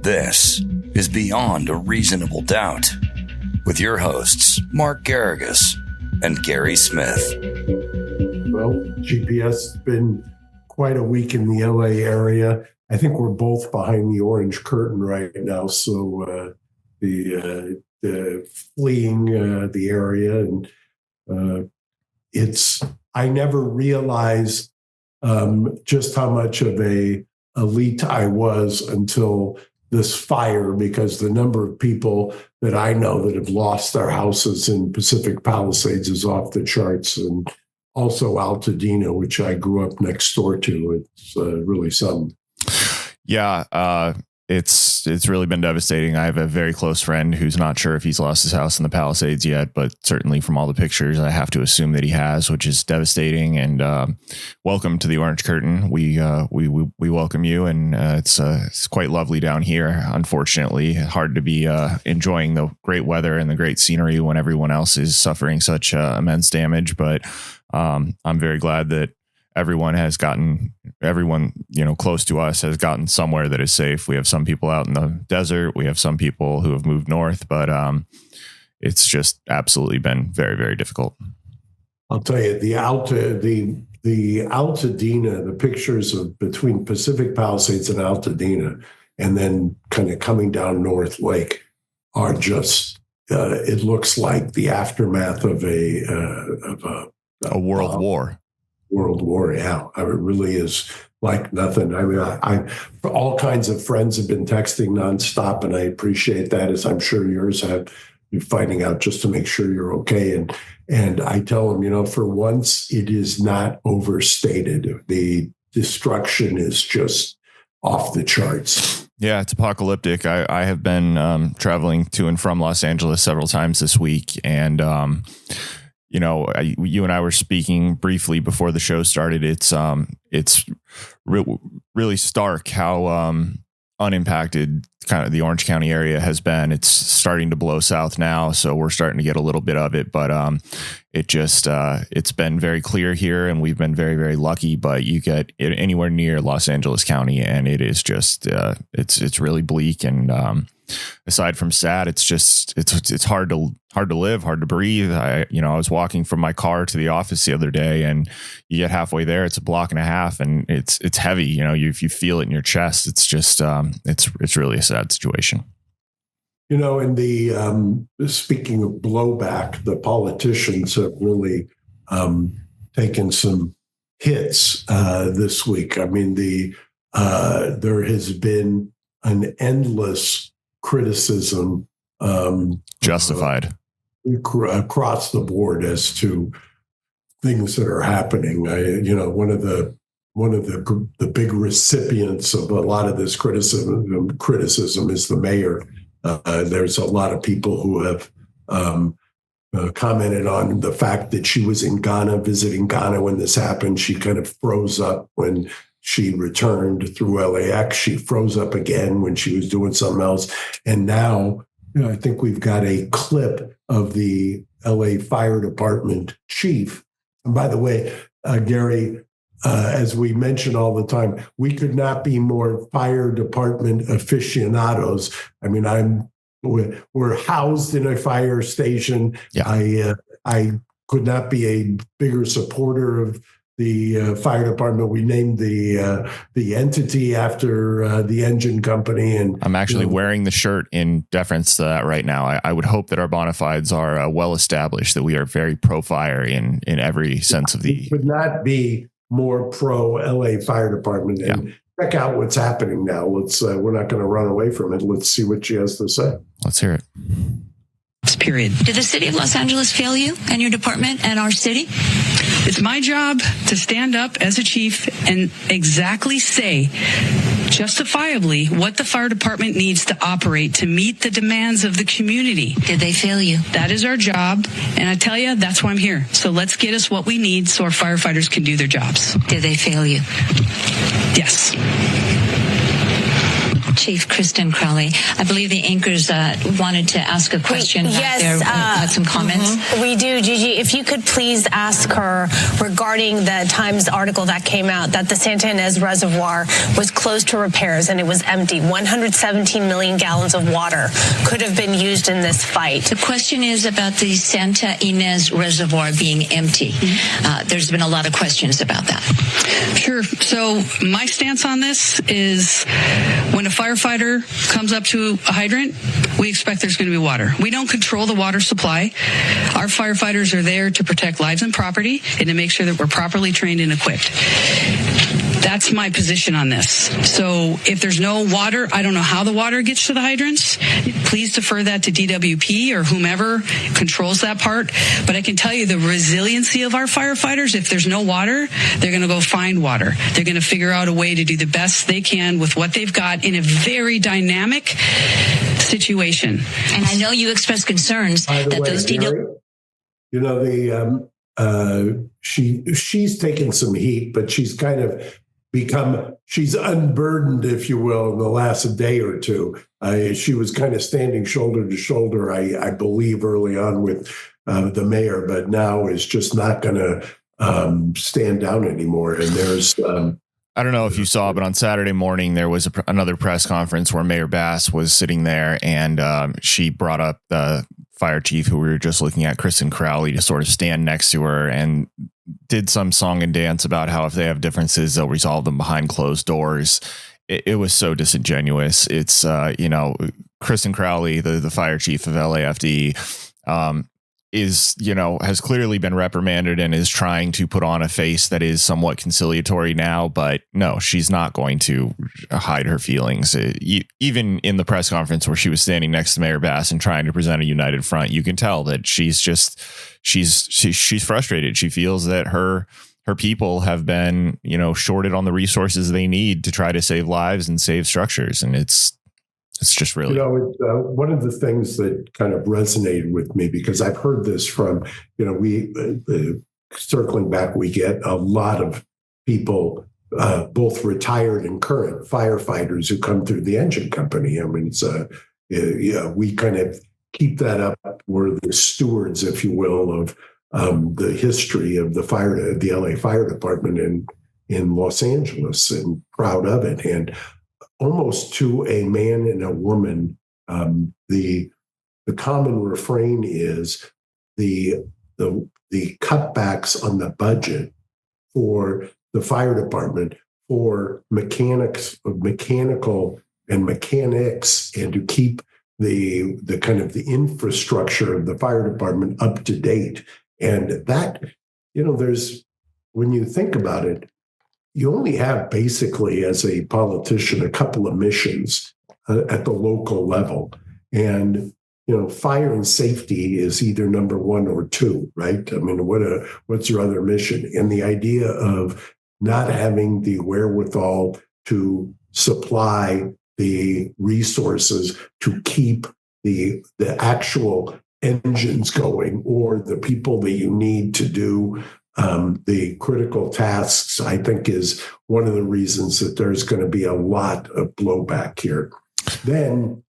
This is Beyond a Reasonable Doubt with your hosts, Mark Garrigus and Gary Smith. Well, GPS has been quite a week in the LA area. I think we're both behind the orange curtain right now. So the fleeing the area, and I never realized just how much of a elite I was until this fire, because the number of people that I know that have lost their houses in Pacific Palisades is off the charts, and also Altadena, which I grew up next door to. It's really something. Yeah, it's really been devastating. I have a very close friend who's not sure if he's lost his house in the Palisades yet, but certainly from all the pictures, I have to assume that he has, which is devastating. And welcome to the Orange Curtain. We welcome you, and it's quite lovely down here. Unfortunately, hard to be enjoying the great weather and the great scenery when everyone else is suffering such immense damage. But I'm very glad that everyone close to us has gotten somewhere that is safe. We have some people out in the desert. We have some people who have moved north, but it's just absolutely been very, very difficult. I'll tell you, the Altadena, the pictures of between Pacific Palisades and Altadena, and then kind of coming down North Lake are just, it looks like the aftermath of a world war. World War, yeah. It really is like nothing. I mean, I all kinds of friends have been texting nonstop, and I appreciate that, as I'm sure yours have. You're finding out just to make sure you're okay. And I tell them, for once, it is not overstated. The destruction is just off the charts. Yeah, it's apocalyptic. I have been traveling to and from Los Angeles several times this week, and you and I were speaking briefly before the show started. It's really stark how unimpacted kind of the Orange County area has been. It's starting to blow south now, so we're starting to get a little bit of it. But it's been very clear here, and we've been very, very lucky. But you get it anywhere near Los Angeles County, and it is just it's really bleak. And aside from sad, it's hard to live, hard to breathe. I was walking from my car to the office the other day, and you get halfway there, it's a block and a half, and it's heavy. If you feel it in your chest, it's just it's really a sad situation. In the speaking of blowback, the politicians have really taken some hits this week. I mean, there has been an endless criticism, justified, across the board as to things that are happening. One of the big recipients of a lot of this criticism is the mayor. There's a lot of people who have commented on the fact that she was in Ghana, visiting Ghana when this happened. She kind of froze up when she returned through LAX. She froze up again when she was doing something else. And now, I think we've got a clip of the LA Fire Department chief. And by the way, Gary, as we mention all the time, we could not be more fire department aficionados. I mean, we're housed in a fire station. Yeah. I could not be a bigger supporter of the fire department. We named the entity after the engine company, and I'm actually wearing the shirt in deference to that right now. I would hope that our bona fides are well established, that we are very pro fire in every sense of the. Could not be more pro LA Fire Department. And check out what's happening now. Let's. We're not going to run away from it. Let's see what she has to say. Let's hear it. Period. Did the city of Los Angeles fail you and your department and our city? It's my job to stand up as a chief and exactly say, justifiably, what the fire department needs to operate to meet the demands of the community. Did they fail you? That is our job. And I tell you, that's why I'm here. So let's get us what we need so our firefighters can do their jobs. Did they fail you? Yes. Chief Kristin Crowley, I believe the anchors wanted to ask a question. Yes, had some comments. We do, Gigi. If you could please ask her regarding the Times article that came out that the Santa Ynez Reservoir was closed to repairs and it was empty. 117 million gallons of water could have been used in this fight. The question is about the Santa Ynez Reservoir being empty. There's been a lot of questions about that. Sure. So my stance on this is when a firefighter comes up to a hydrant, we expect there's going to be water. We don't control the water supply. Our firefighters are there to protect lives and property and to make sure that we're properly trained and equipped. That's my position on this. So if there's no water, I don't know how the water gets to the hydrants. Please defer that to DWP or whomever controls that part. But I can tell you the resiliency of our firefighters, if there's no water, they're going to go find water. They're going to figure out a way to do the best they can with what they've got in a very dynamic situation. And I know you expressed concerns that those DWP... You know, she's taken some heat, but she's kind of she's unburdened, if you will, in the last day or two. She was kind of standing shoulder to shoulder, I believe, early on with the mayor, but now is just not going to stand down anymore. And there's... I don't know if you saw, but on Saturday morning, there was another press conference where Mayor Bass was sitting there, and she brought up the fire chief who we were just looking at, Kristen Crowley, to sort of stand next to her and did some song and dance about how if they have differences, they'll resolve them behind closed doors. It was so disingenuous. It's, Kristen Crowley, the fire chief of LAFD, has clearly been reprimanded and is trying to put on a face that is somewhat conciliatory now, but no, she's not going to hide her feelings. Even in the press conference where she was standing next to Mayor Bass and trying to present a united front, you can tell that she's frustrated. She feels that her people have been, shorted on the resources they need to try to save lives and save structures. And it's just really, one of the things that kind of resonated with me, because I've heard this from, we circling back, we get a lot of people, both retired and current firefighters who come through the engine company. I mean, we kind of keep that up. We're the stewards, if you will, of the history of the LA Fire Department in Los Angeles, and proud of it. And almost to a man and a woman, the common refrain is the cutbacks on the budget for the fire department, for mechanical and mechanics, and to keep the kind of the infrastructure of the fire department up to date. And that, there's, when you think about it, you only have basically, as a politician, a couple of missions at the local level. And, fire and safety is either number one or two, right? I mean, what's your other mission? And the idea of not having the wherewithal to supply the resources to keep the actual engines going, or the people that you need to do the critical tasks, I think, is one of the reasons that there's going to be a lot of blowback here. Then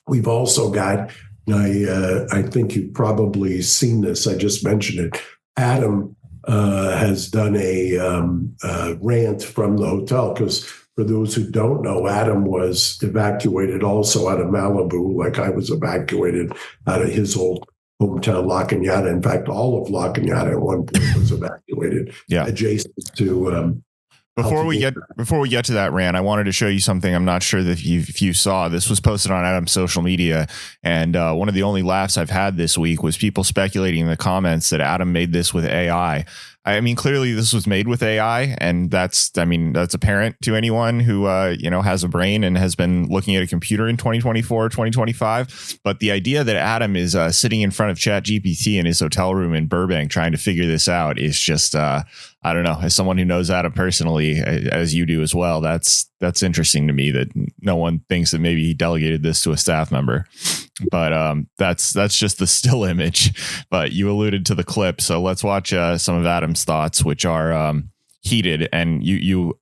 we've also got, I think you've probably seen this, I just mentioned it, Adam has done a rant from the hotel, because for those who don't know, Adam was evacuated also out of Malibu, like I was evacuated out of his old hometown, La Cañada. In fact, all of La Cañada at one point was evacuated. Yeah. Adjacent to. Before we get to that rant, I wanted to show you something. I'm not sure that if you saw. This was posted on Adam's social media, and one of the only laughs I've had this week was people speculating in the comments that Adam made this with AI. I mean, clearly this was made with AI, and that's apparent to anyone who has a brain and has been looking at a computer in 2024, 2025. But the idea that Adam is sitting in front of ChatGPT in his hotel room in Burbank trying to figure this out is just, I don't know. As someone who knows Adam personally, as you do as well, that's interesting to me that no one thinks that maybe he delegated this to a staff member. But that's just the still image. But you alluded to the clip, so let's watch some of Adam's thoughts, which are heated. And you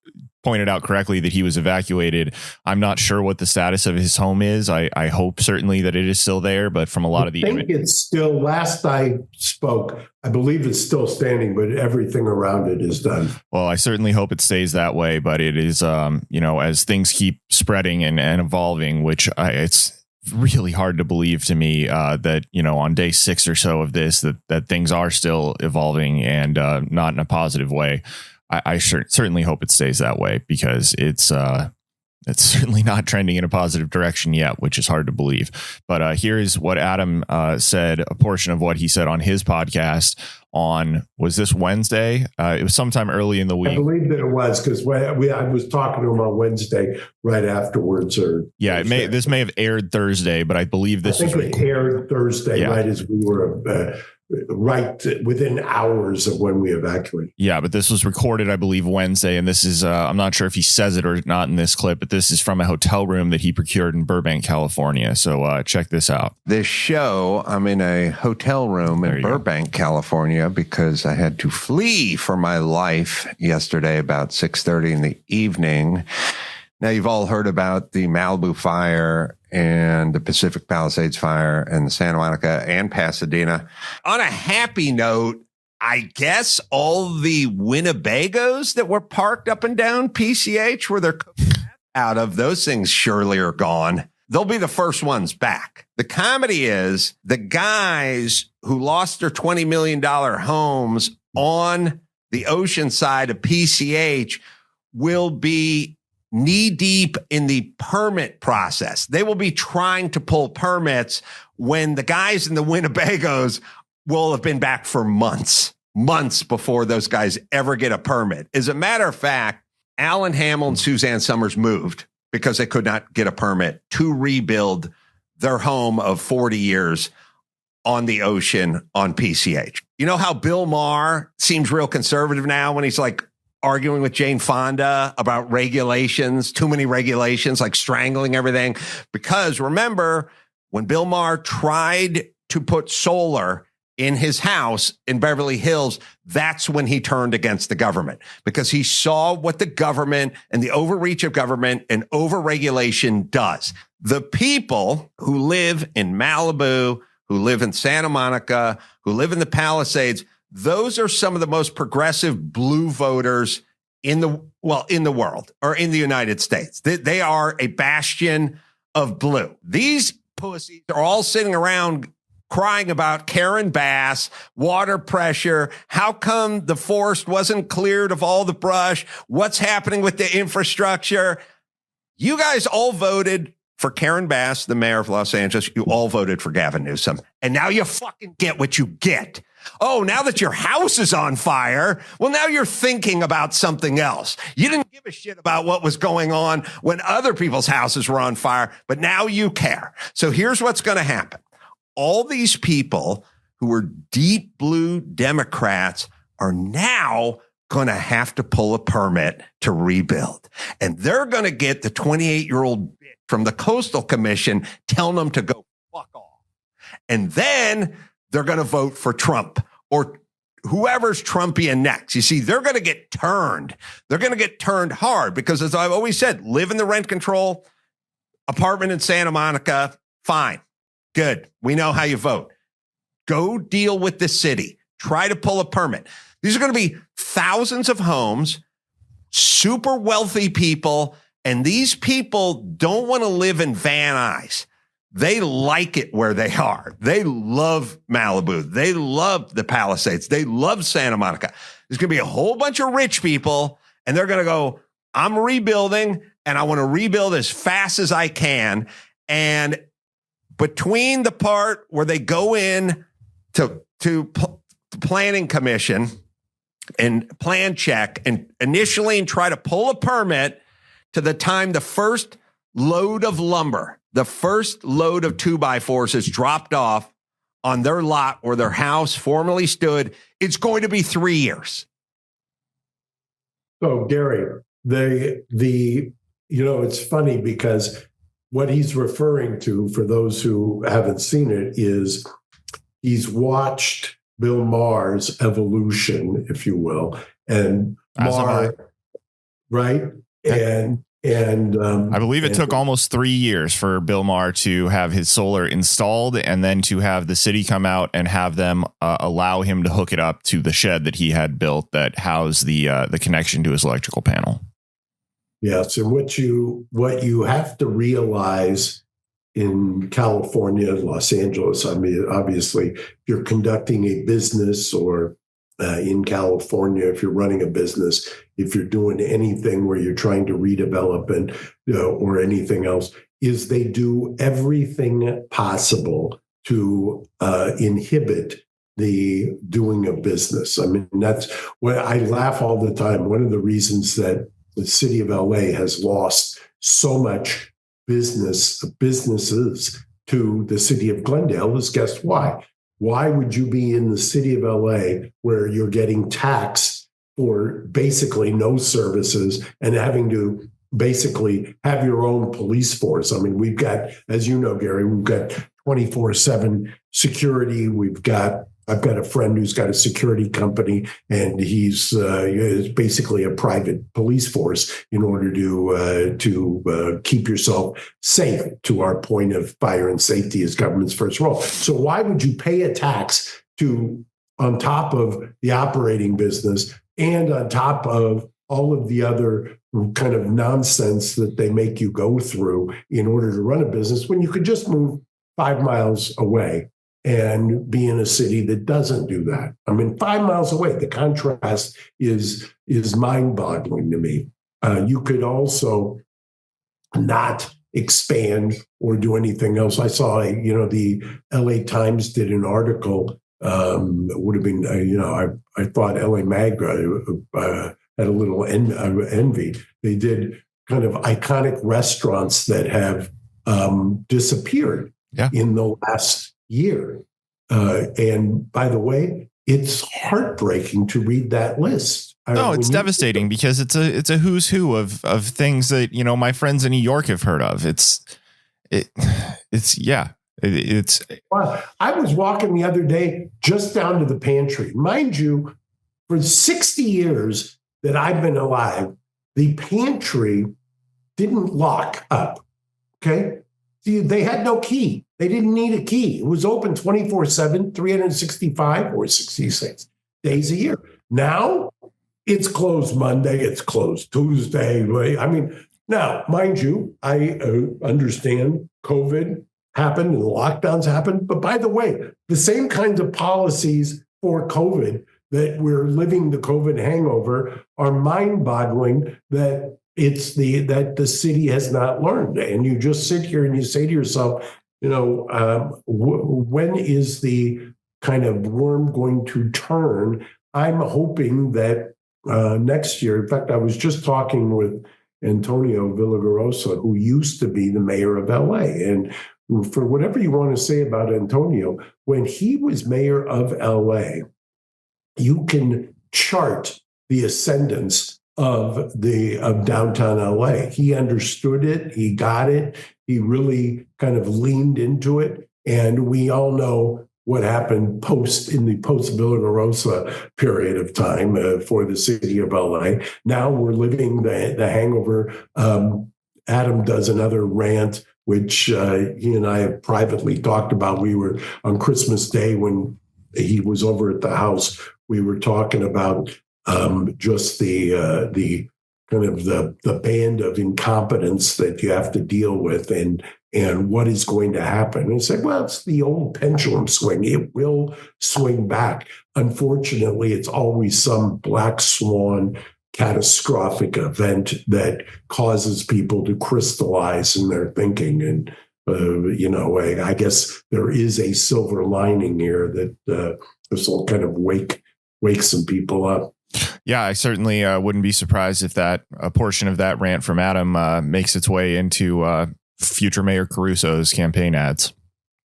pointed out correctly that he was evacuated. I'm not sure what the status of his home is. I hope certainly that it is still there, but from a lot of the... I think it's still, last I spoke, I believe it's still standing, but everything around it is done. Well, I certainly hope it stays that way, but it is, as things keep spreading and evolving, which it's really hard to believe to me that, on day 6 or so of this, that things are still evolving and not in a positive way. I certainly hope it stays that way, because it's certainly not trending in a positive direction yet, which is hard to believe. But here is what Adam said, a portion of what he said on his podcast was this Wednesday? It was sometime early in the week. I believe that it was, because I was talking to him on Wednesday right afterwards. This may have aired Thursday, but I believe this aired Thursday, right as we were right within hours of when we evacuated. Yeah, but this was recorded, I believe, Wednesday. And this is, I'm not sure if he says it or not in this clip, but this is from a hotel room that he procured in Burbank, California. So check this out. This show, I'm in a hotel room in Burbank, California, because I had to flee for my life yesterday about 6:30 in the evening. Now, you've all heard about the Malibu fire and the Pacific Palisades fire and the Santa Monica and Pasadena. On a happy note, I guess all the Winnebagos that were parked up and down PCH where they're cooking out of, those things surely are gone. They'll be the first ones back. The comedy is the guys who lost their $20 million homes on the ocean side of PCH will be knee deep in the permit process. They will be trying to pull permits when the guys in the Winnebagos will have been back for months before those guys ever get a permit. As a matter of fact, Alan Hamill and Suzanne Summers moved because they could not get a permit to rebuild their home of 40 years on the ocean on PCH. You know how Bill Maher seems real conservative now when he's like arguing with Jane Fonda about regulations, too many regulations, like strangling everything? Because remember, when Bill Maher tried to put solar in his house in Beverly Hills, that's when he turned against the government, because he saw what the government and the overreach of government and overregulation does. The people who live in Malibu, who live in Santa Monica, who live in the Palisades, those are some of the most progressive blue voters in the world, or in the United States. They are a bastion of blue. These pussies are all sitting around crying about Karen Bass, water pressure. How come the forest wasn't cleared of all the brush? What's happening with the infrastructure? You guys all voted for Karen Bass, the mayor of Los Angeles. You all voted for Gavin Newsom. And now you fucking get what you get. Oh, now that your house is on fire, well, now you're thinking about something else. You didn't give a shit about what was going on when other people's houses were on fire, but now you care. So here's what's going to happen. All these people who were deep blue Democrats are now going to have to pull a permit to rebuild. And they're going to get the 28-year-old bitch from the Coastal Commission telling them to go fuck off. And then they're going to vote for Trump or whoever's Trumpian next. You see, they're going to get turned. They're going to get turned hard because, as I've always said, live in the rent control apartment in Santa Monica, fine. Good. We know how you vote. Go deal with the city. Try to pull a permit. These are going to be thousands of homes, super wealthy people, and these people don't want to live in Van Nuys. They like it where they are. They love Malibu. They love the Palisades. They love Santa Monica. There's going to be a whole bunch of rich people, and they're going to go, I'm rebuilding, and I want to rebuild as fast as I can. And between the part where they go in to the planning commission and plan check and initially and try to pull a permit to the time the first load of lumber, the first load of 2x4s is dropped off on their lot where their house formerly stood, it's going to be 3 years. So, Gary, it's funny because what he's referring to, for those who haven't seen it, is he's watched Bill Maher's evolution, if you will, and Maher, right? I believe it took almost 3 years for Bill Maher to have his solar installed and then to have the city come out and have them allow him to hook it up to the shed that he had built that housed the connection to his electrical panel. Yes, and what you have to realize in California, Los Angeles, I mean, obviously, if you're conducting a business or in California, if you're running a business, if you're doing anything where you're trying to redevelop and or anything else, is they do everything possible to inhibit the doing of business. I mean, that's what I laugh all the time. One of the reasons that the city of LA has lost so much businesses to the city of Glendale is, guess why? Why would you be in the city of LA where you're getting taxed for basically no services and having to basically have your own police force? I mean, we've got, as you know, Gary, we've got 24/7 security. I've got a friend who's got a security company, and he's basically a private police force in order to keep yourself safe. To our point of fire and safety is government's first role. So why would you pay a tax on top of the operating business and on top of all of the other kind of nonsense that they make you go through in order to run a business when you could just move 5 miles away and be in a city that doesn't do that? I mean, 5 miles away, the contrast is mind-boggling to me. You could also not expand or do anything else. I saw, the LA Times did an article. It would have been, I thought LA Mag had a little envy. They did kind of iconic restaurants that have disappeared in the last year. And by the way, it's heartbreaking to read that list. No, it's devastating because it's a who's who of things that, my friends in New York have heard of. Well, I was walking the other day just down to the pantry. Mind you, for 60 years that I've been alive, the pantry didn't lock up. Okay. See, they had no key. They didn't need a key. It was open 24/7, 365 or 66 days a year. Now it's closed Monday. It's closed Tuesday. I mean, now, mind you, I understand COVID happened and the lockdowns happened. But by the way, the same kinds of policies for COVID that we're living the COVID hangover are mind-boggling that that the city has not learned. And you just sit here and you say to yourself, when is the kind of worm going to turn? I'm hoping that next year. In fact, I was just talking with Antonio Villagrosa, who used to be the mayor of LA. And for whatever you want to say about Antonio, when he was mayor of LA, you can chart the ascendance of downtown LA. He understood it. He got it. He really kind of leaned into it. And we all know what happened in the post Villagrosa period of time for the city of LA. Now we're living the hangover. Adam does another rant, which he and I have privately talked about. We were on Christmas Day when he was over at the house. We were talking about just the kind of the band of incompetence that you have to deal with and what is going to happen. And he said, well, it's the old pendulum swing. It will swing back. Unfortunately, it's always some black swan catastrophic event that causes people to crystallize in their thinking. And, I guess there is a silver lining here that this will kind of wake some people up. Yeah, I certainly wouldn't be surprised if a portion of that rant from Adam makes its way into future Mayor Caruso's campaign ads.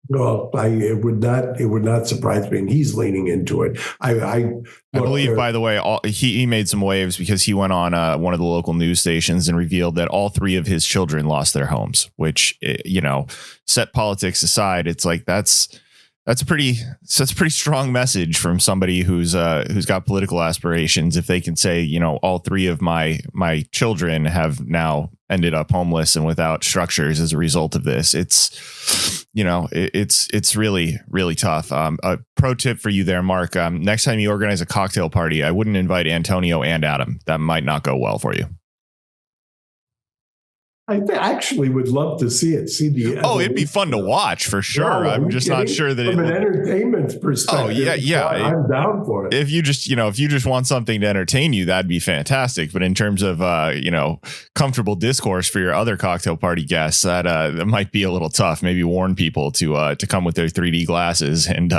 Well, it would not surprise me, and he's leaning into it. I believe, by the way, he made some waves because he went on one of the local news stations and revealed that all 3 of his children lost their homes. Which, set politics aside, it's like that's That's a pretty strong message from somebody who's got political aspirations. If they can say, you know, all three of my children have now ended up homeless and without structures as a result of this, it's, you know, it's really, really tough. A pro tip for you there, Mark, next time you organize a cocktail party, I wouldn't invite Antonio and Adam. That might not go well for you. I actually would love to see it. It'd be fun to watch for sure. I'm just not sure that from an entertainment perspective. Oh yeah. I'm down for it. If you just want something to entertain you, that'd be fantastic. But in terms of comfortable discourse for your other cocktail party guests, that might be a little tough. Maybe warn people to come with their 3D glasses and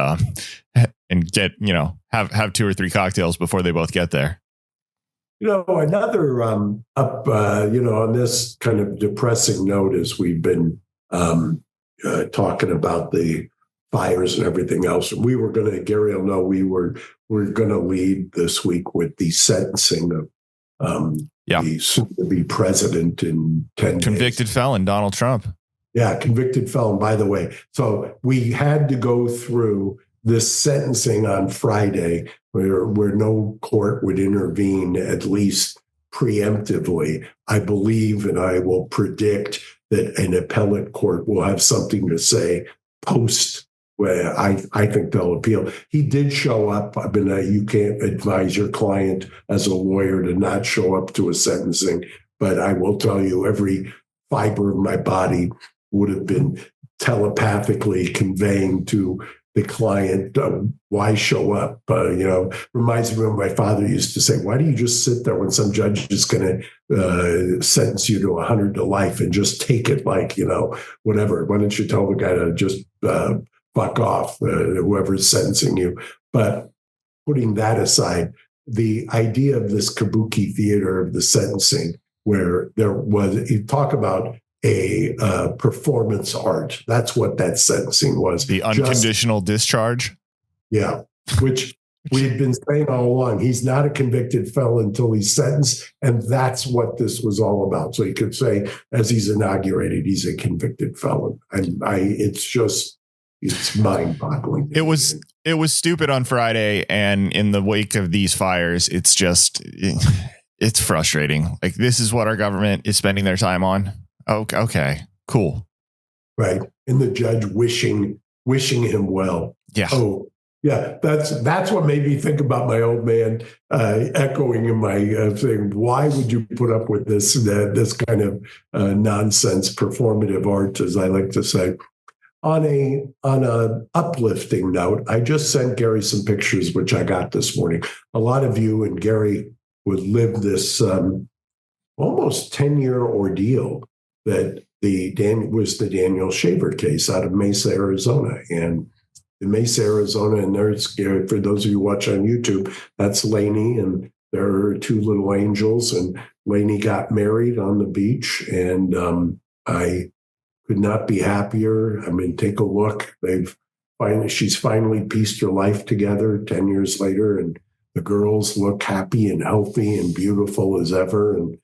get, you know, have 2 or 3 cocktails before they both get there. You know, another on this kind of depressing note, as we've been talking about the fires and everything else, we were going to, Gary will know, we're going to lead this week with the sentencing of the soon-to-be president in 10 days. Convicted felon Donald Trump. Yeah, convicted felon, by the way. So we had to go through this sentencing on Friday where no court would intervene, at least preemptively. I believe, and I will predict, that an appellate court will have something to say post, where I think they'll appeal. He did show up. I mean, you can't advise your client as a lawyer to not show up to a sentencing, but I will tell you, every fiber of my body would have been telepathically conveying to the client, why show up? Reminds me of when my father used to say, why do you just sit there when some judge is going to sentence you to 100 to life and just take it like, whatever? Why don't you tell the guy to just fuck off, whoever's sentencing you? But putting that aside, the idea of this kabuki theater of the sentencing, where you talk about a performance art. That's what that sentencing was. The unconditional discharge? Yeah, which we had been saying all along. He's not a convicted felon until he's sentenced, and that's what this was all about. So you could say, as he's inaugurated, he's a convicted felon. And it's mind-boggling. It was stupid on Friday, and in the wake of these fires, it's frustrating. Like, this is what our government is spending their time on. Okay, cool. Right. And the judge wishing him well. Yeah. Oh, yeah. That's what made me think about my old man echoing in my thing. Why would you put up with this kind of nonsense performative art, as I like to say? On a uplifting note, I just sent Gary some pictures, which I got this morning. A lot of you and Gary would live this almost 10-year ordeal that was the Daniel Shaver case out of Mesa, Arizona. And in Mesa, Arizona, and there's, for those of you who watch on YouTube, that's Lainey, and there are 2 little angels, and Lainey got married on the beach, and I could not be happier. I mean, take a look. She's finally pieced her life together 10 years later, and the girls look happy and healthy and beautiful as ever. And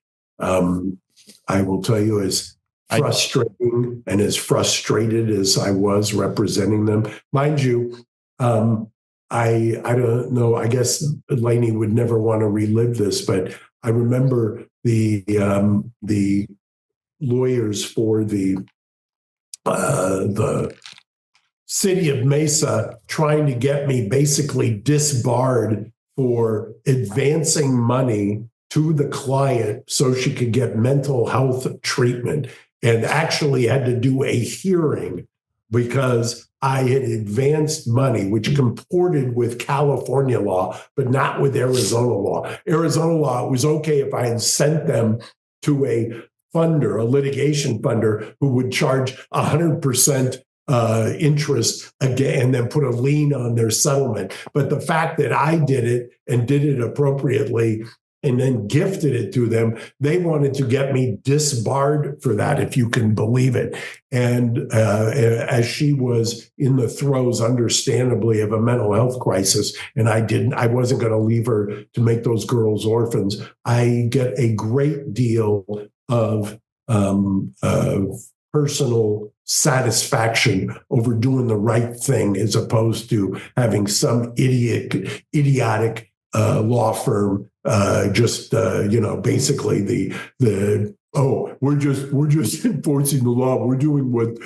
I will tell you, as frustrating and as frustrated as I was representing them, mind you, I don't know, I guess Lainey would never want to relive this, but I remember the lawyers for the city of Mesa trying to get me basically disbarred for advancing money to the client so she could get mental health treatment, and actually had to do a hearing because I had advanced money, which comported with California law, but not with Arizona law. Arizona law, it was okay if I had sent them to a funder, a litigation funder, who would charge 100% interest again, and then put a lien on their settlement. But the fact that I did it and did it appropriately and then gifted it to them, they wanted to get me disbarred for that, if you can believe it. And as she was in the throes, understandably, of a mental health crisis, and I wasn't going to leave her to make those girls orphans, I get a great deal of personal satisfaction over doing the right thing as opposed to having some idiotic law firm basically the we're just enforcing the law. We're doing what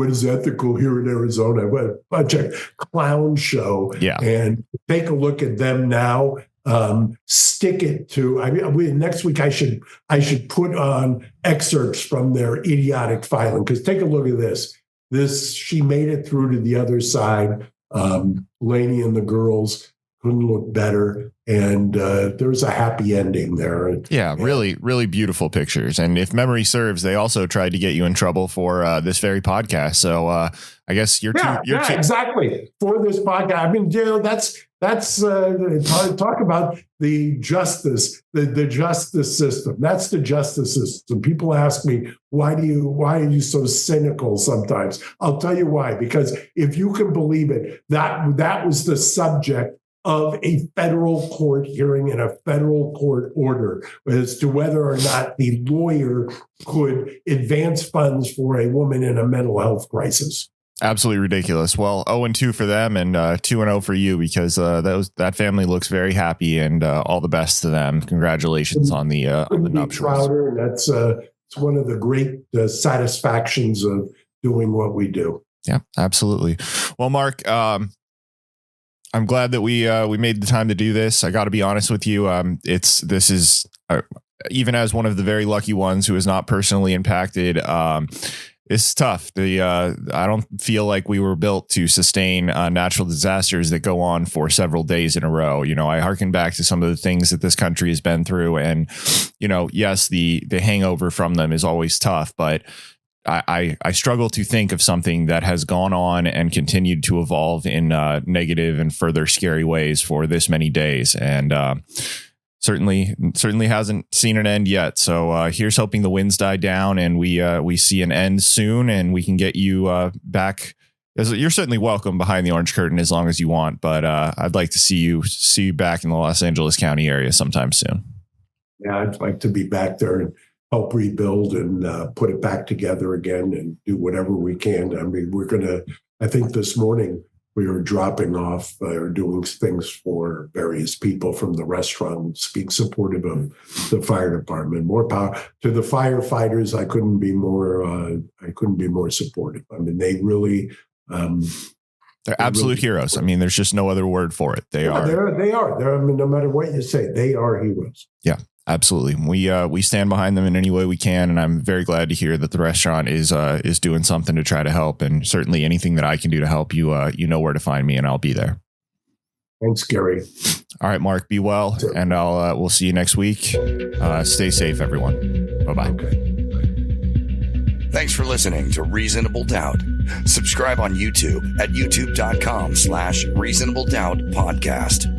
is ethical here in Arizona. A bunch of clown show. Yeah. And take a look at them now. Stick it to. Next week I should put on excerpts from their idiotic filing, because take a look at this. She made it through to the other side. Lainey and the girls couldn't look better, and there's a happy ending there. Yeah, really, really beautiful pictures. And if memory serves, they also tried to get you in trouble for this very podcast. So I guess you're exactly for this podcast. I mean, that's talk about the justice, the justice system. That's the justice system. People ask me, why are you so cynical sometimes? I'll tell you why. Because if you can believe it, that was the subject of a federal court hearing and a federal court order as to whether or not the lawyer could advance funds for a woman in a mental health crisis. Absolutely ridiculous. Well, 0-2 for them and 2-0 for you, because that family looks very happy, and all the best to them. Congratulations on the nuptials. And that's it's one of the great satisfactions of doing what we do. Yeah, absolutely. Well, Mark, I'm glad that we made the time to do this. I got to be honest with you. This is even as one of the very lucky ones who is not personally impacted. It's tough. I don't feel like we were built to sustain natural disasters that go on for several days in a row. I hearken back to some of the things that this country has been through, and yes, the hangover from them is always tough, but I struggle to think of something that has gone on and continued to evolve in negative and further scary ways for this many days. And certainly hasn't seen an end yet. So here's hoping the winds die down and we see an end soon, and we can get you back. You're certainly welcome behind the orange curtain as long as you want, but I'd like to see you back in the Los Angeles County area sometime soon. Yeah, I'd like to be back there and help rebuild and put it back together again and do whatever we can. I mean, I think this morning we were dropping off or doing things for various people from the restaurant, being supportive of the fire department. More power to the firefighters. I couldn't be more supportive. I mean, they really, they're absolute heroes. I mean, there's just no other word for it. They are. I mean, no matter what you say, they are heroes. Yeah. Absolutely. We stand behind them in any way we can. And I'm very glad to hear that the restaurant is doing something to try to help. And certainly anything that I can do to help you, you know where to find me, and I'll be there. Thanks, Gary. All right, Mark, be well. Sure. And we'll see you next week. Stay safe, everyone. Bye-bye. Okay. Thanks for listening to Reasonable Doubt. Subscribe on YouTube at youtube.com/Reasonable Doubt Podcast.